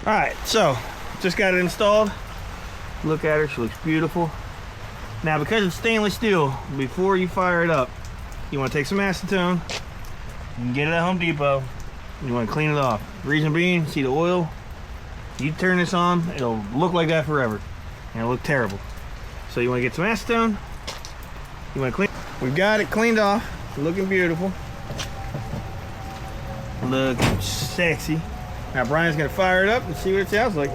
All right, so just got it installed. Look at her, she looks beautiful. Now, because it's stainless steel, before you fire it up, you want to take some acetone. You can get it at Home Depot. You want to clean it off. Reason being, see the oil? You turn this on, it'll look like that forever, and it'll look terrible. So you want to get some acetone. You want to clean. We've got it cleaned off, looking beautiful. Look sexy. Now Brian's gonna fire it up and see what it sounds like.